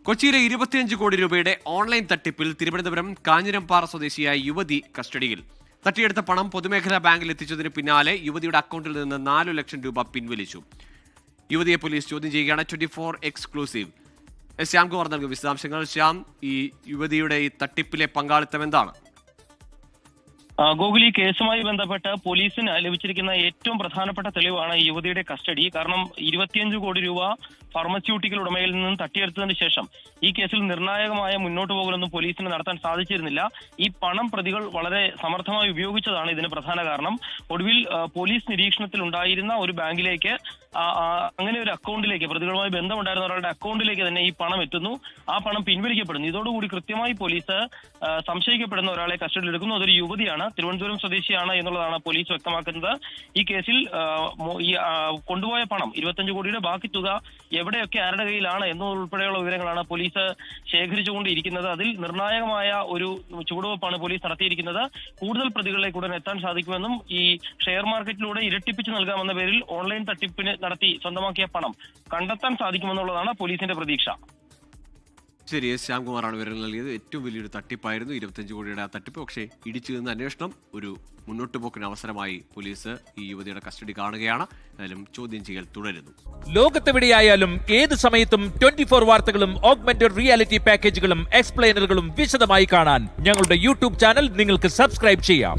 കൊച്ചിയിലെ 25 കോടി രൂപയുടെ ഓൺലൈൻ തട്ടിപ്പിൽ തിരുവനന്തപുരം കാഞ്ഞിരംപാറ സ്വദേശിയായ യുവതി കസ്റ്റഡിയിൽ. തട്ടിയെടുത്ത പണം പൊതുമേഖലാ ബാങ്കിൽ എത്തിച്ചതിന് പിന്നാലെ യുവതിയുടെ അക്കൗണ്ടിൽ നിന്ന് 4 ലക്ഷം രൂപ പിൻവലിച്ചു. യുവതിയെ പോലീസ് ചോദ്യം ചെയ്യുകയാണ്. 24 എക്സ്ക്ലൂസീവ് ശ്യാംകുമാർ നൽകും വിശദാംശങ്ങൾ. ശ്യാം, ഈ യുവതിയുടെ ഈ തട്ടിപ്പിലെ പങ്കാളിത്തം എന്താണ്? ഗോകുൽ, ഈ കേസുമായി ബന്ധപ്പെട്ട് പോലീസിന് ലഭിച്ചിരിക്കുന്ന ഏറ്റവും പ്രധാനപ്പെട്ട തെളിവാണ് ഈ യുവതിയുടെ കസ്റ്റഡി. കാരണം 25 കോടി രൂപ ഫാർമസ്യൂട്ടിക്കൽ ഉടമയിൽ നിന്നും തട്ടിയെടുത്തതിന് ശേഷം ഈ കേസിൽ നിർണായകമായ മുന്നോട്ട് പോകലൊന്നും പോലീസിന് നടത്താൻ സാധിച്ചിരുന്നില്ല. ഈ പണം പ്രതികൾ വളരെ സമർത്ഥമായി ഉപയോഗിച്ചതാണ് ഇതിന് പ്രധാന കാരണം. ഒടുവിൽ പോലീസ് നിരീക്ഷണത്തിൽ ഉണ്ടായിരുന്ന ഒരു ബാങ്കിലേക്ക്, അങ്ങനെ ഒരു അക്കൗണ്ടിലേക്ക്, പ്രതികളുമായി ബന്ധമുണ്ടായിരുന്ന ഒരാളുടെ അക്കൗണ്ടിലേക്ക് തന്നെ ഈ പണം എത്തുന്നു. ആ പണം പിൻവലിക്കപ്പെടുന്നു. ഇതോടുകൂടി കൃത്യമായി പോലീസ് സംശയിക്കപ്പെടുന്ന ഒരാളെ കസ്റ്റഡിയിൽ എടുക്കുന്നു. അതൊരു യുവതിയാണ്, തിരുവനന്തപുരം സ്വദേശിയാണ് എന്നുള്ളതാണ് പോലീസ് വ്യക്തമാക്കുന്നത്. ഈ കേസിൽ ഈ കൊണ്ടുപോയ പണം 25 കോടിയുടെ ബാക്കി തുക എവിടെയൊക്കെ ആരുടെ കയ്യിലാണ് എന്നുൾപ്പെടെയുള്ള വിവരങ്ങളാണ് പോലീസ് ശേഖരിച്ചുകൊണ്ടിരിക്കുന്നത്. അതിൽ നിർണായകമായ ഒരു ചുവടുവെപ്പാണ് പോലീസ് നടത്തിയിരിക്കുന്നത്. കൂടുതൽ പ്രതികളിലേക്ക് ഉടൻ എത്താൻ സാധിക്കുമെന്നും ഈ ഷെയർ മാർക്കറ്റിലൂടെ ഇരട്ടിപ്പിച്ച് നൽകാമെന്ന പേരിൽ ഓൺലൈൻ തട്ടിപ്പിന് നടത്തി സ്വന്തമാക്കിയ പണം കണ്ടെത്താൻ സാധിക്കുമെന്നുള്ളതാണ് പോലീസിന്റെ പ്രതീക്ഷ. ശരി, ശ്യാംകുമാറാണ് വിവരങ്ങൾ നൽകിയത്. ഏറ്റവും വലിയൊരു തട്ടിപ്പായിരുന്നു 25 കോടിയുടെ ആ തട്ടിപ്പ്. പക്ഷേ ഇടിച്ചു നിന്ന് അന്വേഷണം ഒരു മുന്നോട്ട് പോക്കിന് അവസരമായി പോലീസ് ഈ യുവതിയുടെ കസ്റ്റഡി കാണുകയാണ്. എന്നാലും ചോദ്യം ചെയ്യൽ തുടരുന്നു. ലോകത്തെവിടെയായാലും ഏത് സമയത്തും 24 വാർത്തകളും ഓഗ്മെന്റഡ് റിയാലിറ്റി പാക്കേജുകളും എക്സ്പ്ലെയിനറുകളും വിശദമായി കാണാൻ ഞങ്ങളുടെ യൂട്യൂബ് ചാനൽ നിങ്ങൾക്ക് സബ്സ്ക്രൈബ് ചെയ്യാം.